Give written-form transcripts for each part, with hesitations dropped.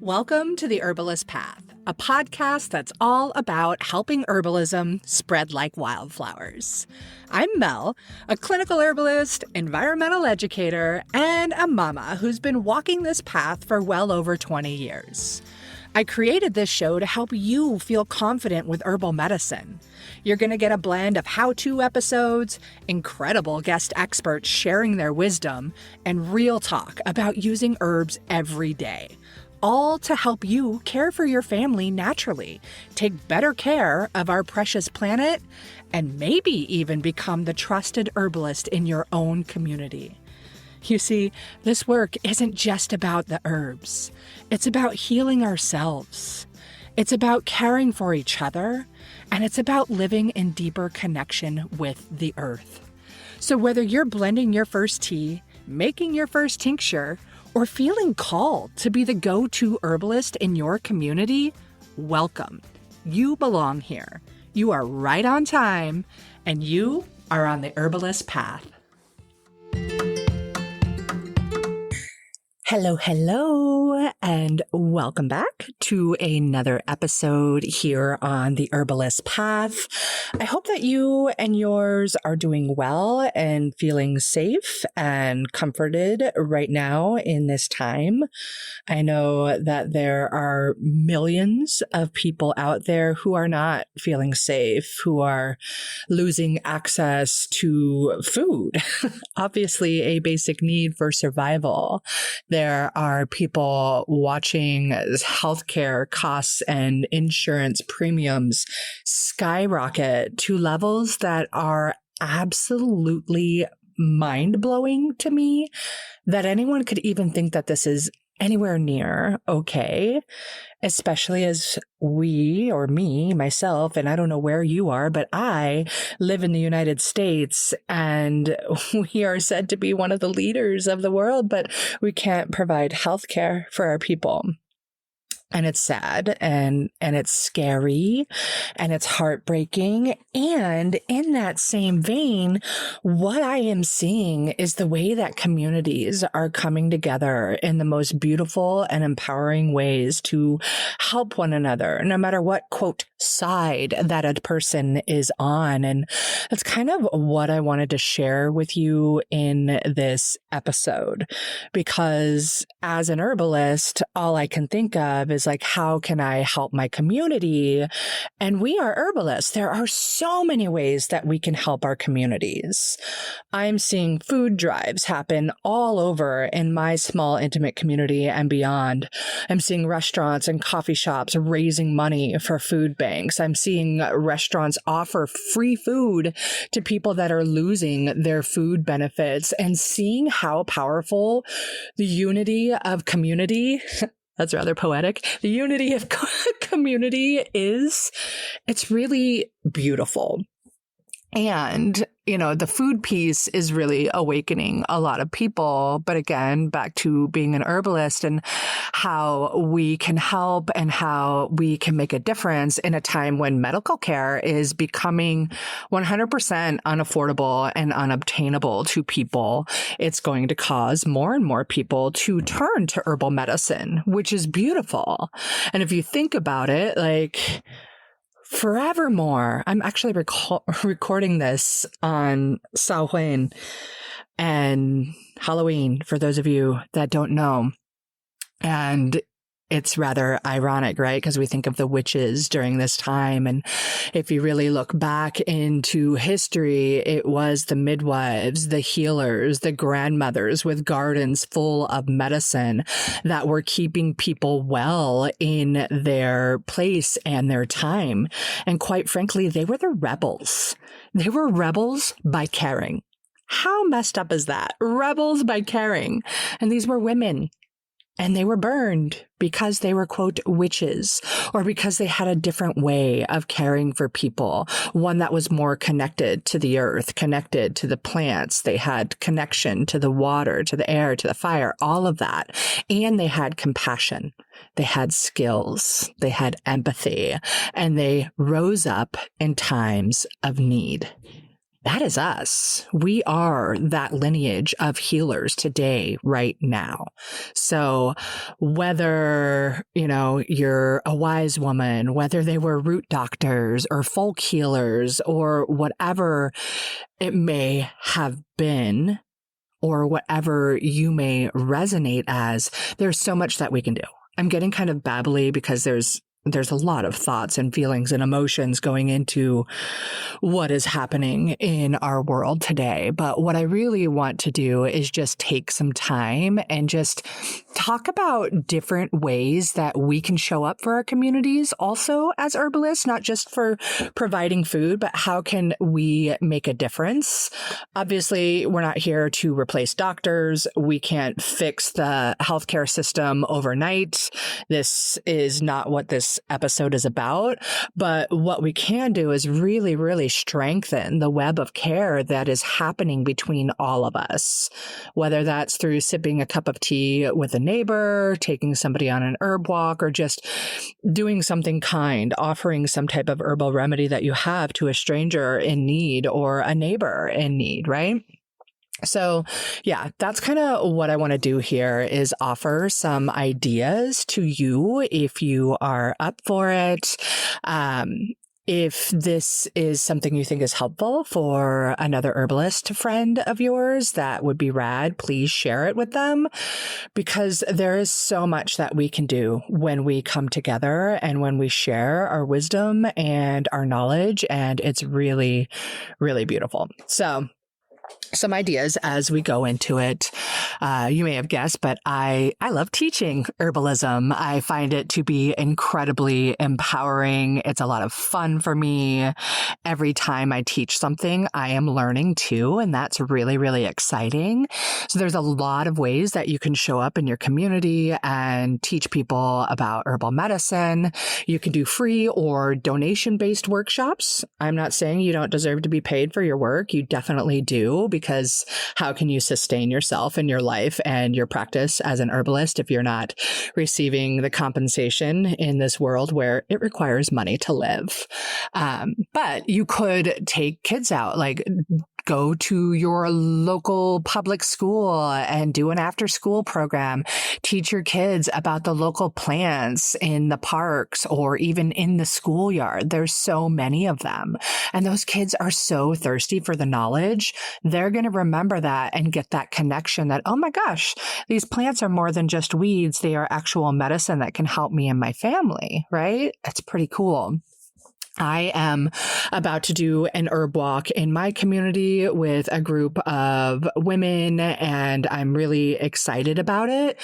Welcome to the Herbalist Path, a podcast that's all about helping herbalism spread like wildflowers. I'm Mel, a clinical herbalist, environmental educator, and a mama who's been walking this path for well over 20 years. I created this show to help you feel confident with herbal medicine. You're going to get a blend of how-to episodes, incredible guest experts sharing their wisdom, and real talk about using herbs every day. All to help you care for your family naturally, take better care of our precious planet, and maybe even become the trusted herbalist in your own community. You see, this work isn't just about the herbs. It's about healing ourselves. It's about caring for each other, and it's about living in deeper connection with the earth. So whether you're blending your first tea, making your first tincture, or feeling called to be the go-to herbalist in your community, welcome. You belong here. You are right on time, and you are on the Herbalist Path. Hello, and welcome back to another episode here on the Herbalist Path. I hope that you and yours are doing well and feeling safe and comforted right now in this time. I know that there are millions of people out there who are not feeling safe, who are losing access to food, obviously a basic need for survival. There are people watching healthcare costs and insurance premiums skyrocket to levels that are absolutely mind-blowing to me, that anyone could even think that this is anywhere near okay, especially as we, or me, myself, and I don't know where you are, but I live in the United States, and we are said to be one of the leaders of the world, but we can't provide healthcare for our people. And it's sad and it's scary and it's heartbreaking. And in that same vein, what I am seeing is the way that communities are coming together in the most beautiful and empowering ways to help one another, no matter what, quote, side that a person is on. And that's kind of what I wanted to share with you in this episode, because as an herbalist, all I can think of is like, how can I help my community? And we are herbalists. There are so many ways that we can help our communities. I'm seeing food drives happen all over in my small, intimate community and beyond. I'm seeing restaurants and coffee shops raising money for food banks. I'm seeing restaurants offer free food to people that are losing their food benefits, and seeing how powerful the unity of community that's rather poetic. The unity of community is, it's really beautiful. And, you know, the food piece is really awakening a lot of people. But again, back to being an herbalist and how we can help and how we can make a difference in a time when medical care is becoming 100% unaffordable and unobtainable to people. It's going to cause more and more people to turn to herbal medicine, which is beautiful. And if you think about it, like, forevermore, I'm actually recording this on Samhain and Halloween, for those of you that don't know. And it's rather ironic, right? Because we think of the witches during this time. And if you really look back into history, it was the midwives, the healers, the grandmothers with gardens full of medicine that were keeping people well in their place and their time. And quite frankly, they were the rebels. They were rebels by caring. How messed up is that? Rebels by caring. And these were women. And they were burned because they were, quote, witches, or because they had a different way of caring for people, one that was more connected to the earth, connected to the plants. They had connection to the water, to the air, to the fire, all of that. And they had compassion. They had skills. They had empathy. And they rose up in times of need. That is us. We are that lineage of healers today, right now. So whether, you're a wise woman, whether they were root doctors or folk healers or whatever it may have been, or whatever you may resonate as, there's so much that we can do. I'm getting kind of babbly because there's a lot of thoughts and feelings and emotions going into what is happening in our world today. But what I really want to do is just take some time and just talk about different ways that we can show up for our communities also as herbalists, not just for providing food, but how can we make a difference? Obviously, we're not here to replace doctors. We can't fix the healthcare system overnight. This is not what this episode is about. But what we can do is really, really strengthen the web of care that is happening between all of us, whether that's through sipping a cup of tea with a neighbor, taking somebody on an herb walk, or just doing something kind, offering some type of herbal remedy that you have to a stranger in need or a neighbor in need, right? So yeah, that's kind of what I want to do here is offer some ideas to you if you are up for it. If this is something you think is helpful for another herbalist friend of yours, that would be rad. Please share it with them because there is so much that we can do when we come together and when we share our wisdom and our knowledge. And it's really, really beautiful. So some ideas as we go into it. You may have guessed, but I love teaching herbalism. I find it to be incredibly empowering. It's a lot of fun for me. Every time I teach something, I am learning too, and that's really, really exciting. So there's a lot of ways that you can show up in your community and teach people about herbal medicine. You can do free or donation-based workshops. I'm not saying you don't deserve to be paid for your work. You definitely do, because how can you sustain yourself in your life and your practice as an herbalist if you're not receiving the compensation in this world where it requires money to live? But you could take kids out, like go to your local public school and do an after school program. Teach your kids about the local plants in the parks or even in the schoolyard. There's so many of them. And those kids are so thirsty for the knowledge. They're going to remember that and get that connection that, oh my gosh, these plants are more than just weeds. They are actual medicine that can help me and my family, right? It's pretty cool. I am about to do an herb walk in my community with a group of women, and I'm really excited about it.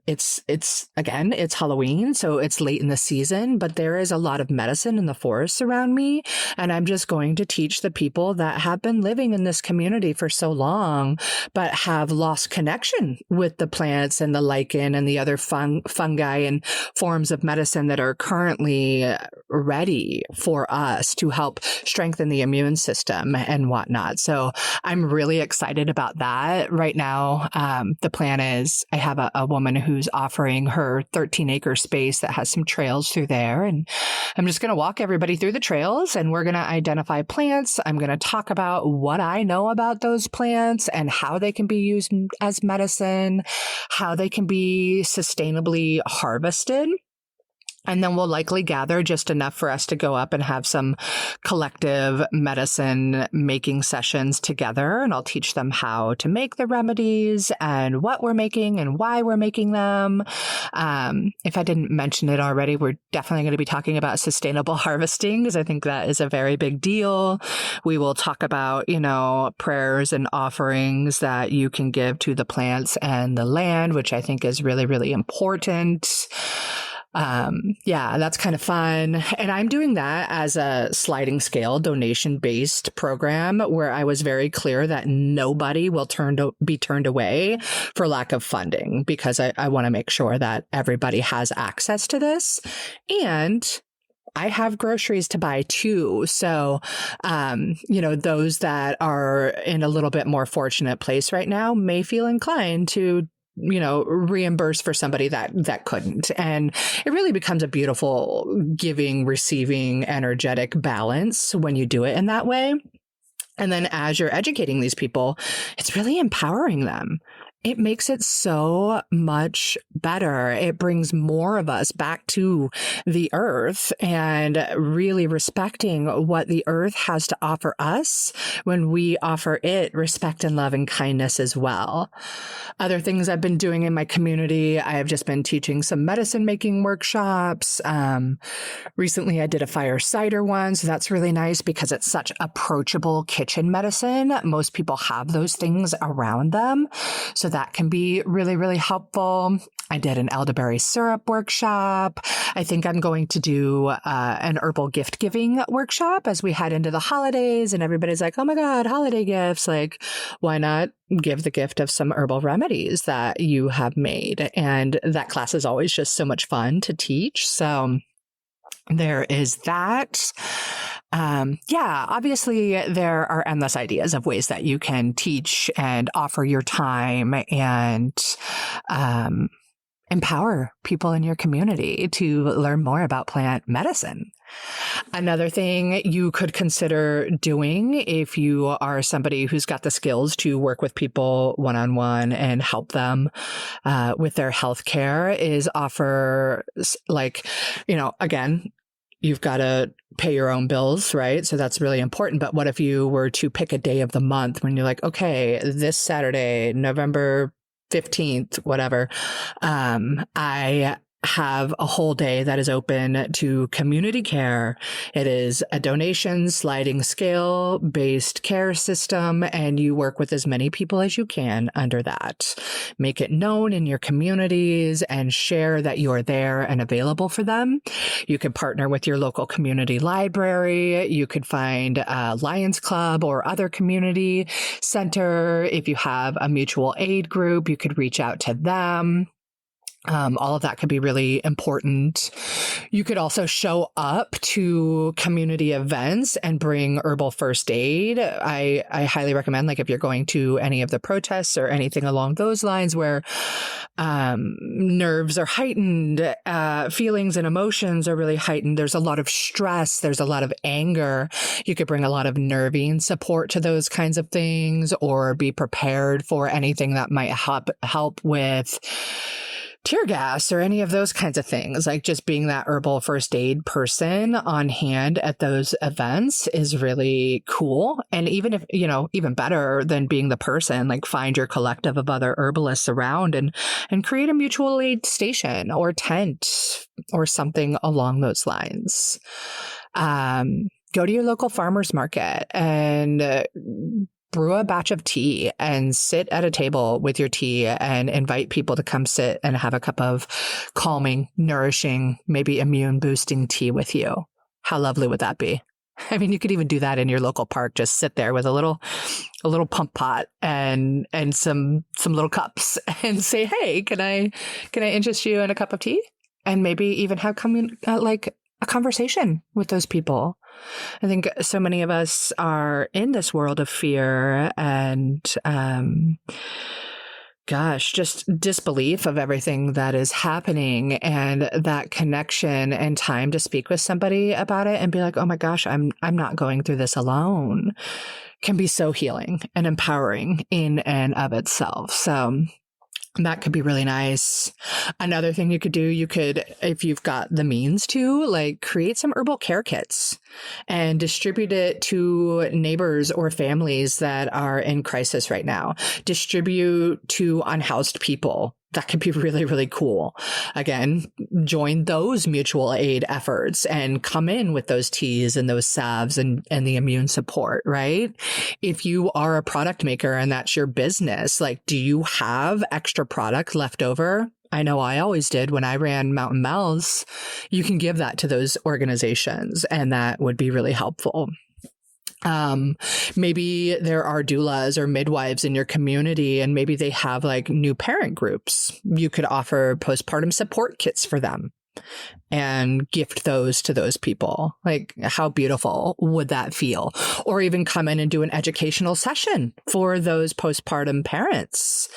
It's Halloween, so it's late in the season, but there is a lot of medicine in the forests around me, and I'm just going to teach the people that have been living in this community for so long, but have lost connection with the plants and the lichen and the other fungi and forms of medicine that are currently ready for us to help strengthen the immune system and whatnot. So I'm really excited about that. Right now, the plan is I have a woman who's offering her 13-acre space that has some trails through there. And I'm just going to walk everybody through the trails and we're going to identify plants. I'm going to talk about what I know about those plants and how they can be used as medicine, how they can be sustainably harvested. And then we'll likely gather just enough for us to go up and have some collective medicine making sessions together. And I'll teach them how to make the remedies and what we're making and why we're making them. If I didn't mention it already, we're definitely going to be talking about sustainable harvesting because I think that is a very big deal. We will talk about, prayers and offerings that you can give to the plants and the land, which I think is really, really important. That's kind of fun. And I'm doing that as a sliding scale donation-based program where I was very clear that nobody will be turned away for lack of funding because I want to make sure that everybody has access to this. And I have groceries to buy too. So, those that are in a little bit more fortunate place right now may feel inclined to reimburse for somebody that couldn't. And it really becomes a beautiful giving, receiving, energetic balance when you do it in that way. And then as you're educating these people, it's really empowering them. It makes it so much better. It brings more of us back to the earth and really respecting what the earth has to offer us when we offer it respect and love and kindness as well. Other things I've been doing in my community, I have just been teaching some medicine making workshops. Recently, I did a fire cider one, so that's really nice because it's such approachable kitchen medicine. Most people have those things around them, so that can be really, really helpful. I did an elderberry syrup workshop. I think I'm going to do an herbal gift giving workshop as we head into the holidays, and everybody's like, oh my God, holiday gifts. Like, why not give the gift of some herbal remedies that you have made? And that class is always just so much fun to teach. So there is that. Obviously there are endless ideas of ways that you can teach and offer your time and empower people in your community to learn more about plant medicine. Another thing you could consider doing if you are somebody who's got the skills to work with people one-on-one and help them with their health care is offer, like, again, you've got to pay your own bills, right? So that's really important. But what if you were to pick a day of the month when you're like, okay, this Saturday, November 15th, whatever, I have a whole day that is open to community care. It is a donation sliding scale based care system, and you work with as many people as you can under that. Make it known in your communities and share that you are there and available for them. You could partner with your local community library. You could find a Lions Club or other community center. If you have a mutual aid group, you could reach out to them. All of that could be really important. You could also show up to community events and bring herbal first aid. I highly recommend, like, if you're going to any of the protests or anything along those lines where nerves are heightened, feelings and emotions are really heightened. There's a lot of stress. There's a lot of anger. You could bring a lot of nervine support to those kinds of things, or be prepared for anything that might help with tear gas or any of those kinds of things. Like, just being that herbal first aid person on hand at those events is really cool. And even if, even better than being the person, like, find your collective of other herbalists around and create a mutual aid station or tent or something along those lines. Go to your local farmer's market and brew a batch of tea and sit at a table with your tea and invite people to come sit and have a cup of calming, nourishing, maybe immune boosting tea with you. How lovely would that be? I mean, you could even do that in your local park. Just sit there with a little pump pot and some little cups and say, hey, can I interest you in a cup of tea? And maybe even have a conversation with those people. I think so many of us are in this world of fear and, just disbelief of everything that is happening, and that connection and time to speak with somebody about it and be like, oh my gosh, I'm not going through this alone, can be so healing and empowering in and of itself. So that could be really nice. Another thing you could do, if you've got the means to, create some herbal care kits and distribute it to neighbors or families that are in crisis right now. Distribute to unhoused people. That could be really, really cool. Again, join those mutual aid efforts and come in with those teas and those salves and the immune support, right? If you are a product maker and that's your business, do you have extra product left over? I know I always did when I ran Mountain Mel's. You can give that to those organizations, and that would be really helpful. Maybe there are doulas or midwives in your community, and maybe they have new parent groups. You could offer postpartum support kits for them and gift those to those people. How beautiful would that feel? Or even come in and do an educational session for those postpartum parents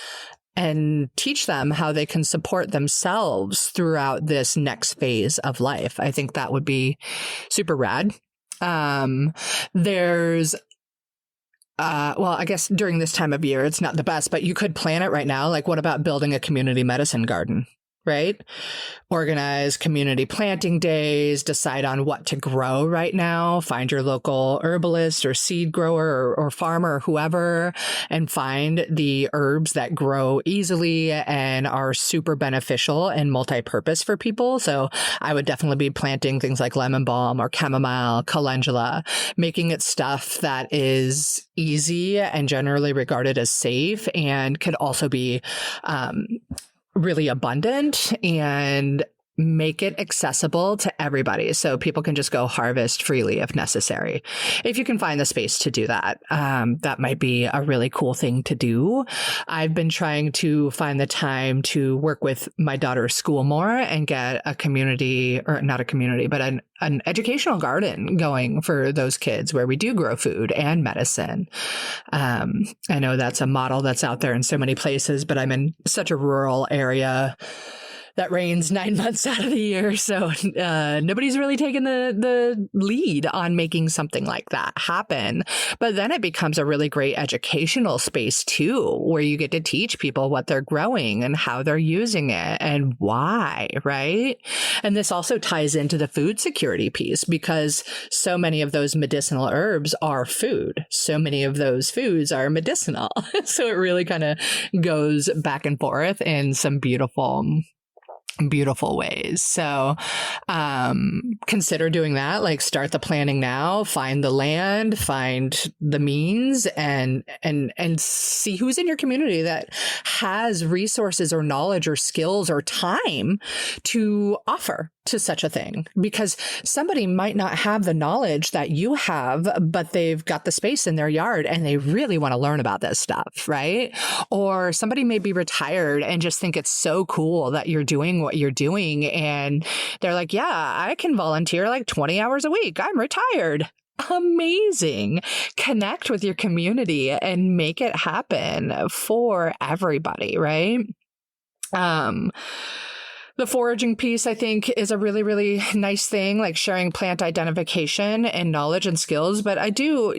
and teach them how they can support themselves throughout this next phase of life. I think that would be super rad. There's well, I guess during this time of year, it's not the best, but you could plan it right now. Like, what about building a community medicine garden, right? Organize community planting days, decide on what to grow right now, find your local herbalist or seed grower or farmer or whoever, and find the herbs that grow easily and are super beneficial and multi-purpose for people. So I would definitely be planting things like lemon balm or chamomile, calendula, making it stuff that is easy and generally regarded as safe and could also be really abundant, and make it accessible to everybody so people can just go harvest freely if necessary. If you can find the space to do that, that might be a really cool thing to do. I've been trying to find the time to work with my daughter's school more and get a community, or not a community, but an educational garden going for those kids where we do grow food and medicine. I know that's a model that's out there in so many places, but I'm in such a rural area that rains 9 months out of the year. So nobody's really taken the lead on making something like that happen. But then it becomes a really great educational space too, where you get to teach people what they're growing and how they're using it and why, right? And this also ties into the food security piece, because so many of those medicinal herbs are food. So many of those foods are medicinal. So it really kind of goes back and forth in some beautiful ways. So consider doing that. Like, start the planning now, find the land, find the means, and see who's in your community that has resources or knowledge or skills or time to offer to such a thing. Because somebody might not have the knowledge that you have, but they've got the space in their yard and they really want to learn about this stuff, right? Or somebody may be retired and just think it's so cool that you're doing what you're doing. And they're like, yeah, I can volunteer like 20 hours a week. I'm retired. Amazing. Connect with your community and make it happen for everybody, right? The foraging piece, I think, is a really, really nice thing, like sharing plant identification and knowledge and skills. But I do,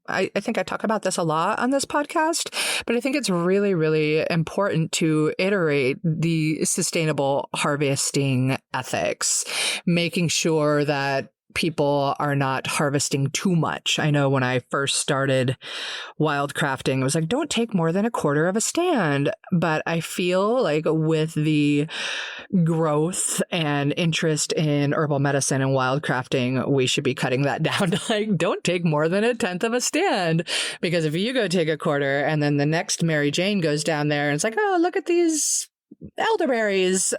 I think I talk about this a lot on this podcast, but I think it's really, really important to iterate the sustainable harvesting ethics, making sure that people are not harvesting too much. I know when I first started wild crafting, it was like, don't take more than a quarter of a stand. But I feel like with the growth and interest in herbal medicine and wild crafting, we should be cutting that down to like, don't take more than a tenth of a stand. Because if you go take a quarter and then the next Mary Jane goes down there and it's like, oh, look at these elderberries,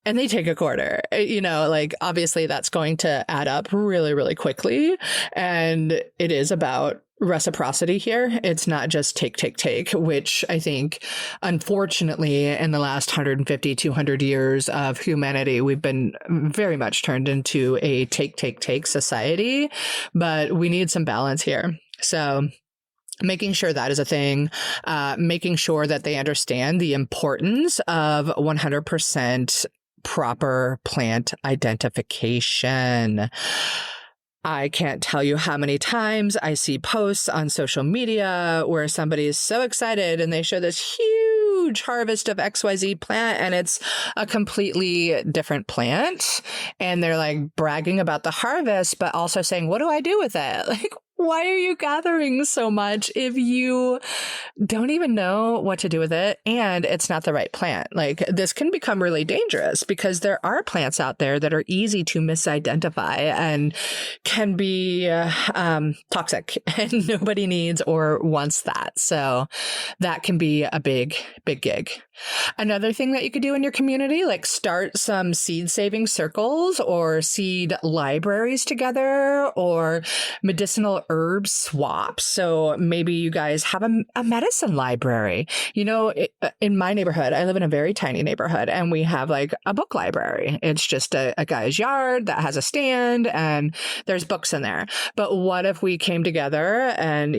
and they take a quarter, like obviously that's going to add up really, really quickly. And it is about reciprocity here. It's not just take, which I think, unfortunately, in the last 150, 200 years of humanity, we've been very much turned into a take society, but we need some balance here. So making sure that is a thing, making sure that they understand the importance of 100% proper plant identification. I can't tell you how many times I see posts on social media where somebody is so excited and they show this huge harvest of XYZ plant and it's a completely different plant. And they're like bragging about the harvest, but also saying, what do I do with it? Like, why are you gathering so much if you don't even know what to do with it and it's not the right plant? Like, this can become really dangerous because there are plants out there that are easy to misidentify and can be toxic, and nobody needs or wants that. So that can be a big gig. Another thing that you could do in your community, like start some seed saving circles or seed libraries together, or medicinal herb swaps. So maybe you guys have a medicine library. In my neighborhood, I live in a very tiny neighborhood, and we have like a book library. It's just a guy's yard that has a stand and there's books in there. But what if we came together and,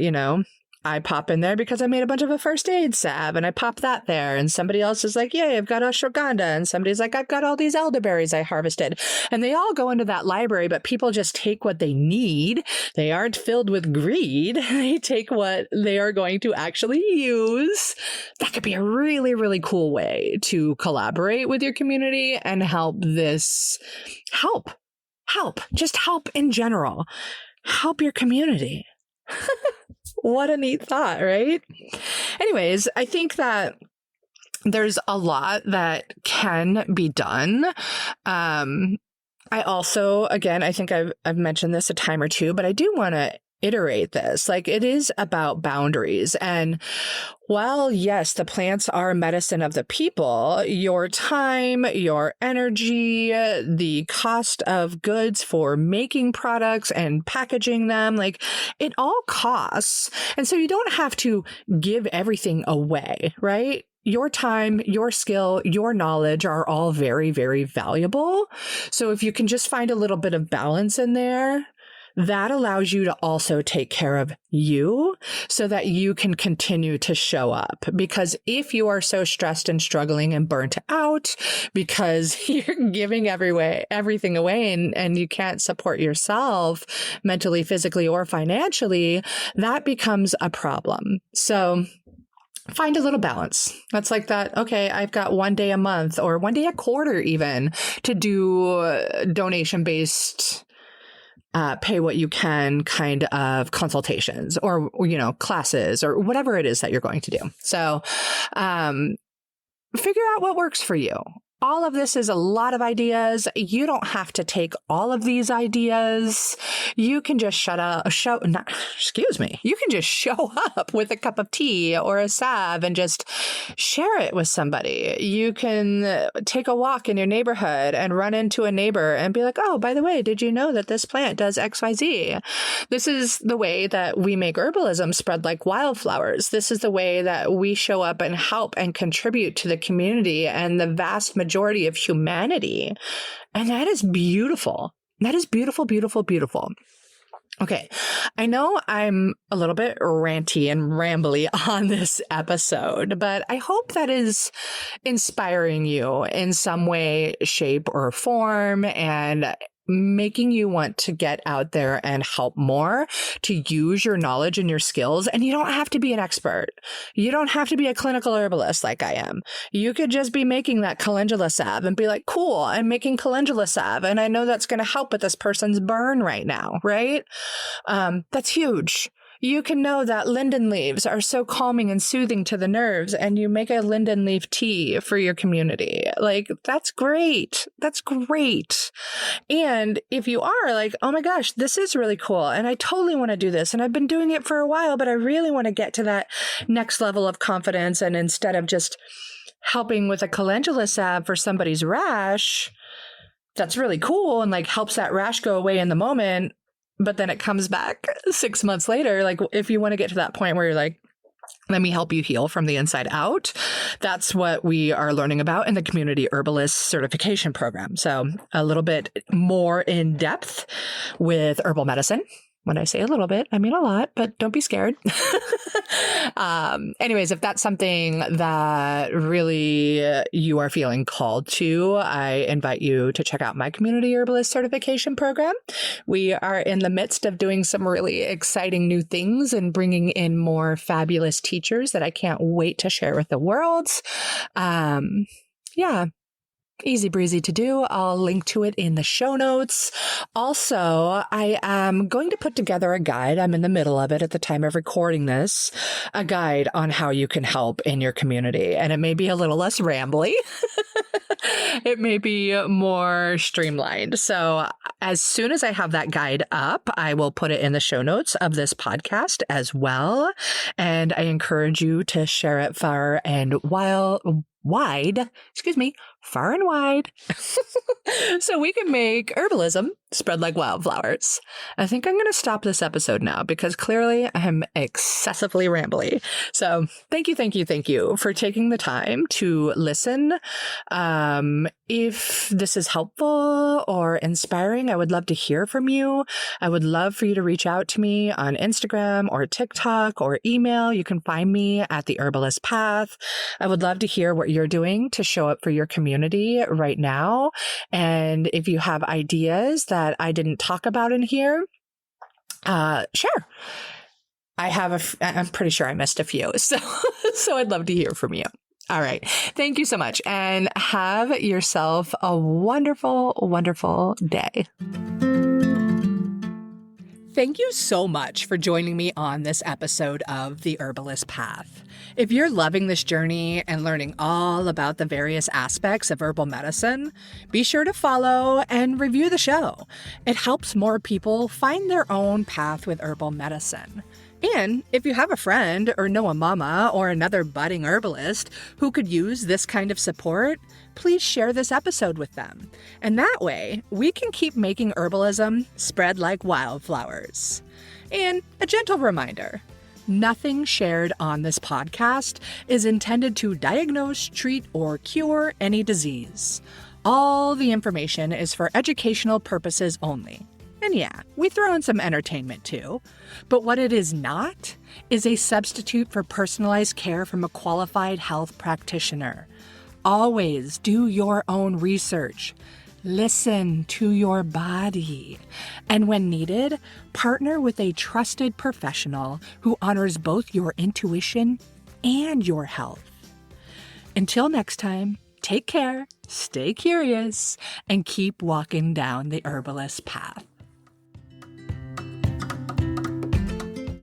I pop in there because I made a bunch of a first aid salve and I pop that there. And somebody else is like, yay, I've got ashwagandha. And somebody's like, I've got all these elderberries I harvested. And they all go into that library, but people just take what they need. They aren't filled with greed. They take what they are going to actually use. That could be a really, really cool way to collaborate with your community and help just help in general. Help your community. What a neat thought, right? Anyways, I think that there's a lot that can be done. I also, again, I think I've mentioned this a time or two, but I do want to iterate this. Like, it is about boundaries. And while, yes, the plants are medicine of the people, your time, your energy, the cost of goods for making products and packaging them, like, it all costs. And so you don't have to give everything away, right? Your time, your skill, your knowledge are all very, very valuable. So if you can just find a little bit of balance in there, that allows you to also take care of you so that you can continue to show up. Because if you are so stressed and struggling and burnt out because you're giving everything away and you can't support yourself mentally, physically, or financially, that becomes a problem. So find a little balance. That's like that. Okay, I've got one day a month or one day a quarter even to do donation-based pay what you can kind of consultations or, classes or whatever it is that you're going to do. So figure out what works for you. All of this is a lot of ideas. You don't have to take all of these ideas. You can just you can just show up with a cup of tea or a salve and just share it with somebody. You can take a walk in your neighborhood and run into a neighbor and be like, oh, by the way, did you know that this plant does XYZ? This is the way that we make herbalism spread like wildflowers. This is the way that we show up and help and contribute to the community and the vast majority of humanity. And that is beautiful. That is beautiful, beautiful, beautiful. Okay, I know I'm a little bit ranty and rambly on this episode, but I hope that is inspiring you in some way, shape, or form and making you want to get out there and help more, to use your knowledge and your skills. And you don't have to be an expert. You don't have to be a clinical herbalist like I am. You could just be making that calendula salve and be like, cool, I'm making calendula salve. And I know that's going to help with this person's burn right now, right? That's huge. You can know that linden leaves are so calming and soothing to the nerves, and you make a linden leaf tea for your community. Like, that's great. That's great. And if you are like, oh my gosh, this is really cool, and I totally want to do this, and I've been doing it for a while, but I really want to get to that next level of confidence, and instead of just helping with a calendula salve for somebody's rash, that's really cool and like helps that rash go away in the moment. But then it comes back 6 months later. Like, if you want to get to that point where you're like, let me help you heal from the inside out. That's what we are learning about in the Community Herbalist Certification Program. So a little bit more in depth with herbal medicine. When I say a little bit, I mean a lot, but don't be scared. Anyways, if that's something that really you are feeling called to, I invite you to check out my Community Herbalist Certification Program. We are in the midst of doing some really exciting new things and bringing in more fabulous teachers that I can't wait to share with the world. Easy breezy to do. I'll link to it in the show notes. Also, I am going to put together a guide. I'm in the middle of it at the time of recording this, a guide on how you can help in your community. And it may be a little less rambly. It may be more streamlined. So as soon as I have that guide up, I will put it in the show notes of this podcast as well. And I encourage you to share it far and far and wide, so we can make herbalism spread like wildflowers. I think I'm going to stop this episode now because clearly I'm excessively rambly. So thank you for taking the time to listen. If this is helpful or inspiring, I would love to hear from you. I would love for you to reach out to me on Instagram or TikTok or email. You can find me at the Herbalist Path. I would love to hear what you're doing to show up for your community right now. And if you have ideas that I didn't talk about in here, share. I'm pretty sure I missed a few. So I'd love to hear from you. All right. Thank you so much and have yourself a wonderful, wonderful day. Thank you so much for joining me on this episode of The Herbalist Path. If you're loving this journey and learning all about the various aspects of herbal medicine, be sure to follow and review the show. It helps more people find their own path with herbal medicine. And if you have a friend or know a mama or another budding herbalist who could use this kind of support, please share this episode with them. And that way, we can keep making herbalism spread like wildflowers. And a gentle reminder, nothing shared on this podcast is intended to diagnose, treat, or cure any disease. All the information is for educational purposes only. And yeah, we throw in some entertainment too. But what it is not is a substitute for personalized care from a qualified health practitioner. Always do your own research. Listen to your body. And when needed, partner with a trusted professional who honors both your intuition and your health. Until next time, take care, stay curious, and keep walking down the herbalist path.